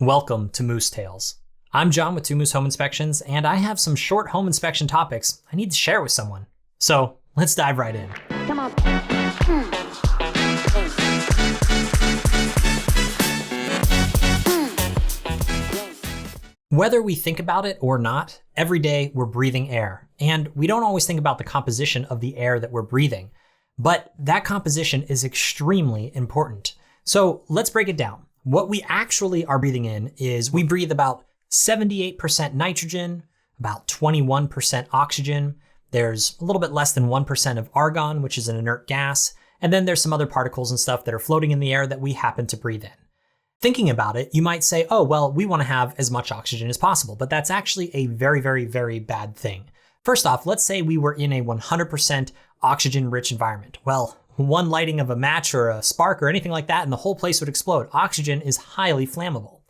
Welcome to Moose Tales. I'm John with Two Moose Home Inspections, and I have some short home inspection topics I need to share with someone. So let's dive right in. Come on. Whether we think about it or not, every day we're breathing air, and we don't always think about the composition of the air that we're breathing. But that composition is extremely important. So let's break it down. What we actually are breathing in is we breathe about 78% nitrogen, about 21% oxygen. There's a little bit less than 1% of argon, which is an inert gas. And then there's some other particles and stuff that are floating in the air that we happen to breathe in. Thinking about it, you might say, oh, well, we want to have as much oxygen as possible, but that's actually a very, very, very bad thing. First off, let's say we were in a 100% oxygen-rich environment. Well, one lighting of a match or a spark or anything like that, and the whole place would explode. Oxygen is highly flammable.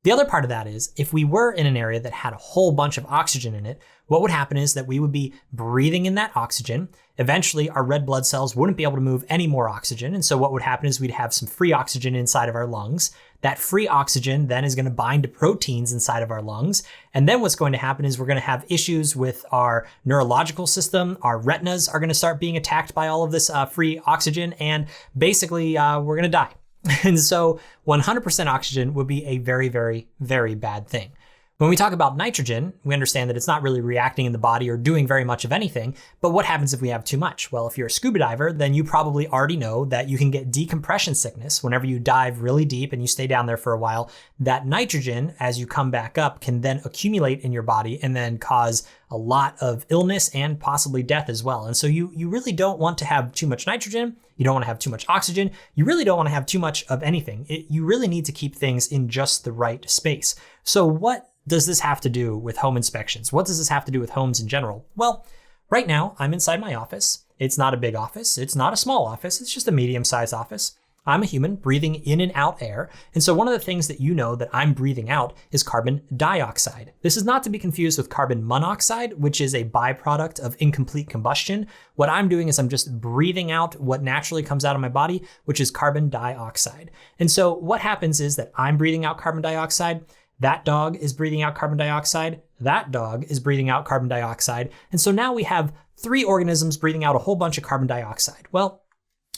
The other part of that is, if we were in an area that had a whole bunch of oxygen in it, what would happen is that we would be breathing in that oxygen. Eventually, our red blood cells wouldn't be able to move any more oxygen. And so what would happen is we'd have some free oxygen inside of our lungs. That free oxygen then is going to bind to proteins inside of our lungs. And then what's going to happen is we're going to have issues with our neurological system. Our retinas are going to start being attacked by all of this free oxygen. And basically, we're going to die. And so 100% oxygen would be a very, very, very bad thing. When we talk about nitrogen, we understand that it's not really reacting in the body or doing very much of anything, but what happens if we have too much? Well, if you're a scuba diver, then you probably already know that you can get decompression sickness whenever you dive really deep and you stay down there for a while. That nitrogen, as you come back up, can then accumulate in your body and then cause a lot of illness and possibly death as well. And so you really don't want to have too much nitrogen. You don't want to have too much oxygen. You really don't want to have too much of anything. You really need to keep things in just the right space. So what does this have to do with home inspections? What does this have to do with homes in general? Well, right now I'm inside my office. It's not a big office. It's not a small office. It's just a medium-sized office. I'm a human breathing in and out air. And so one of the things that you know that I'm breathing out is carbon dioxide. This is not to be confused with carbon monoxide, which is a byproduct of incomplete combustion. What I'm doing is I'm just breathing out what naturally comes out of my body, which is carbon dioxide. And so what happens is that I'm breathing out carbon dioxide. That dog is breathing out carbon dioxide. That dog is breathing out carbon dioxide. And so now we have 3 organisms breathing out a whole bunch of carbon dioxide. Well,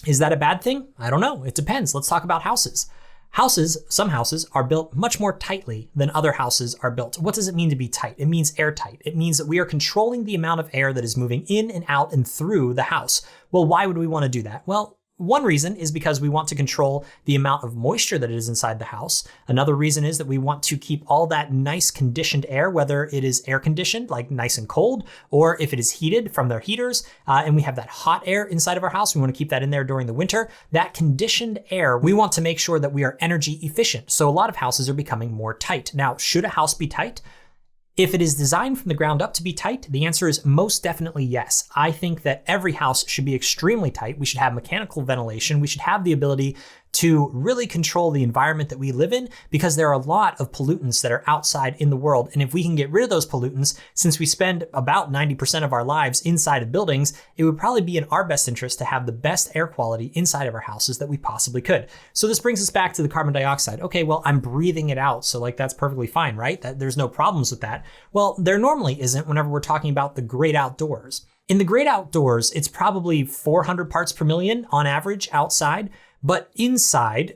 is that a bad thing? I don't know. It depends. Let's talk about houses. Some houses are built much more tightly than other houses are built. What does it mean to be tight? It means airtight. It means that we are controlling the amount of air that is moving in and out and through the house. Well, why would we want to do that? Well, one reason is because we want to control the amount of moisture that is inside the house. Another reason is that we want to keep all that nice conditioned air, whether it is air conditioned, like nice and cold, or if it is heated from their heaters, and we have that hot air inside of our house. We want to keep that in there during the winter. That conditioned air, we want to make sure that we are energy efficient. So a lot of houses are becoming more tight. Now, should a house be tight? If it is designed from the ground up to be tight, the answer is most definitely yes. I think that every house should be extremely tight. We should have mechanical ventilation. We should have the ability to really control the environment that we live in, because there are a lot of pollutants that are outside in the world. And if we can get rid of those pollutants, since we spend about 90% of our lives inside of buildings, it would probably be in our best interest to have the best air quality inside of our houses that we possibly could. So this brings us back to the carbon dioxide. Okay, well, I'm breathing it out. So that's perfectly fine, right? There's no problems with that. Well, there normally isn't whenever we're talking about the great outdoors. In the great outdoors, it's probably 400 parts per million on average outside. But inside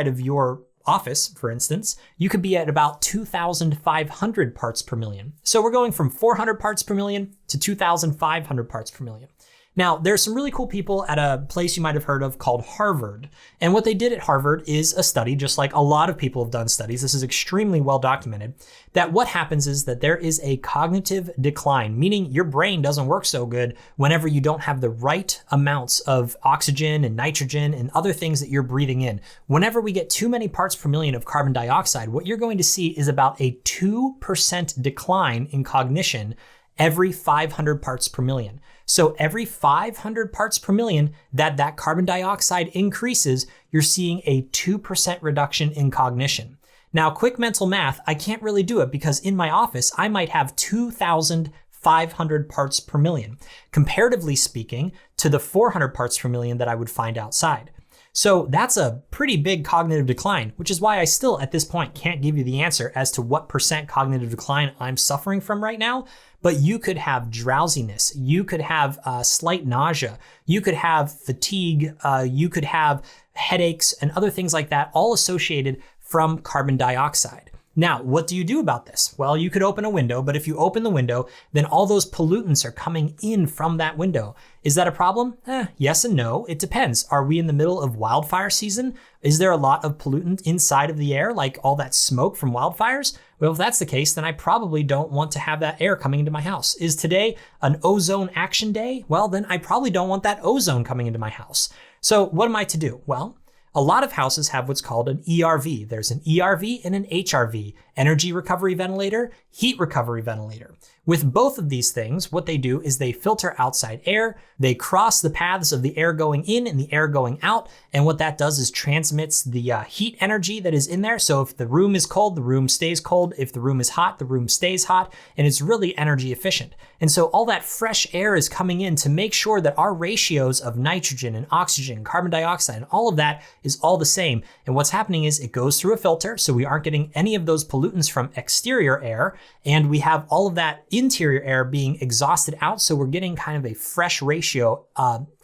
of your office, for instance, you could be at about 2,500 parts per million. So we're going from 400 parts per million to 2,500 parts per million. Now, there's some really cool people at a place you might have heard of called Harvard. And what they did at Harvard is a study, just like a lot of people have done studies. This is extremely well documented, that what happens is that there is a cognitive decline, meaning your brain doesn't work so good whenever you don't have the right amounts of oxygen and nitrogen and other things that you're breathing in. Whenever we get too many parts per million of carbon dioxide, what you're going to see is about a 2% decline in cognition every 500 parts per million. So every 500 parts per million that carbon dioxide increases, you're seeing a 2% reduction in cognition. Now, quick mental math, I can't really do it because in my office, I might have 2,500 parts per million, comparatively speaking to the 400 parts per million that I would find outside. So that's a pretty big cognitive decline, which is why I still at this point can't give you the answer as to what % cognitive decline I'm suffering from right now. But you could have drowsiness, you could have slight nausea, you could have fatigue, you could have headaches and other things like that, all associated from carbon dioxide. Now, what do you do about this? Well, you could open a window, but if you open the window, then all those pollutants are coming in from that window. Is that a problem? Yes and no. It depends. Are we in the middle of wildfire season? Is there a lot of pollutant inside of the air, like all that smoke from wildfires? Well, if that's the case, then I probably don't want to have that air coming into my house. Is today an ozone action day? Well, then I probably don't want that ozone coming into my house. So what am I to do? Well, a lot of houses have what's called an ERV. There's an ERV and an HRV, energy recovery ventilator, heat recovery ventilator. With both of these things, what they do is they filter outside air, they cross the paths of the air going in and the air going out, and what that does is transmits the heat energy that is in there. So if the room is cold, the room stays cold. If the room is hot, the room stays hot, and it's really energy efficient. And so all that fresh air is coming in to make sure that our ratios of nitrogen and oxygen, carbon dioxide, and all of that is all the same. And what's happening is it goes through a filter, so we aren't getting any of those pollutants from exterior air, and we have all of that interior air being exhausted out, so we're getting kind of a fresh ratio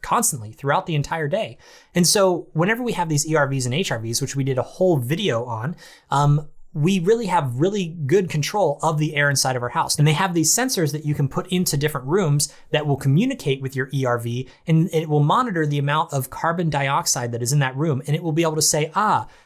constantly throughout the entire day. And so whenever we have these ERVs and HRVs, which we did a whole video on, we really have really good control of the air inside of our house. And they have these sensors that you can put into different rooms that will communicate with your ERV, and it will monitor the amount of carbon dioxide that is in that room. And it will be able to say,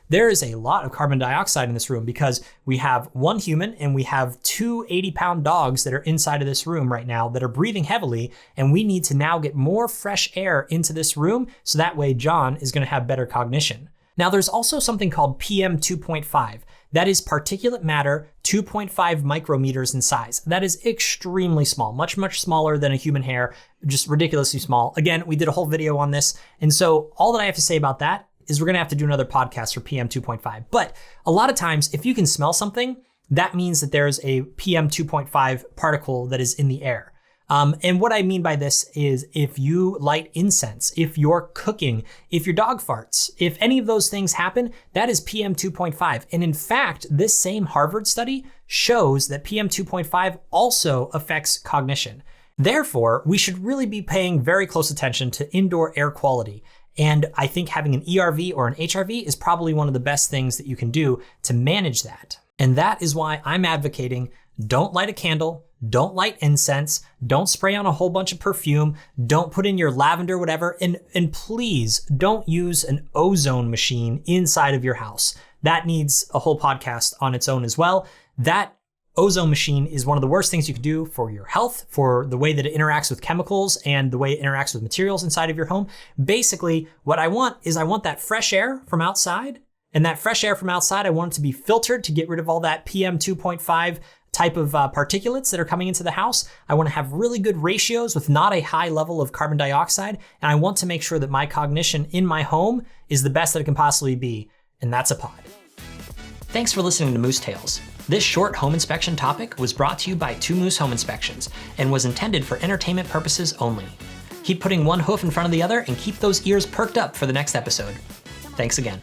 there is a lot of carbon dioxide in this room because we have one human and we have two 80-pound dogs that are inside of this room right now that are breathing heavily. And we need to now get more fresh air into this room. So that way John is going to have better cognition. Now there's also something called PM 2.5. That is particulate matter 2.5 micrometers in size. That is extremely small, much, much smaller than a human hair, just ridiculously small. Again, we did a whole video on this. And so all that I have to say about that is we're gonna have to do another podcast for PM 2.5. But a lot of times, if you can smell something, that means that there's a PM 2.5 particle that is in the air. And what I mean by this is if you light incense, if you're cooking, if your dog farts, if any of those things happen, that is PM 2.5. And in fact, this same Harvard study shows that PM 2.5 also affects cognition. Therefore, we should really be paying very close attention to indoor air quality. And I think having an ERV or an HRV is probably one of the best things that you can do to manage that. And that is why I'm advocating don't light a candle, don't light incense, don't spray on a whole bunch of perfume, don't put in your lavender, whatever, and please don't use an ozone machine inside of your house. That needs a whole podcast on its own as well. That ozone machine is one of the worst things you can do for your health, for the way that it interacts with chemicals and the way it interacts with materials inside of your home. Basically, what I want is I want that fresh air from outside, and that fresh air from outside, I want it to be filtered to get rid of all that PM 2.5 type of particulates that are coming into the house. I want to have really good ratios with not a high level of carbon dioxide. And I want to make sure that my cognition in my home is the best that it can possibly be. And that's a pod. Thanks for listening to Moose Tales. This short home inspection topic was brought to you by Two Moose Home Inspections and was intended for entertainment purposes only. Keep putting one hoof in front of the other and keep those ears perked up for the next episode. Thanks again.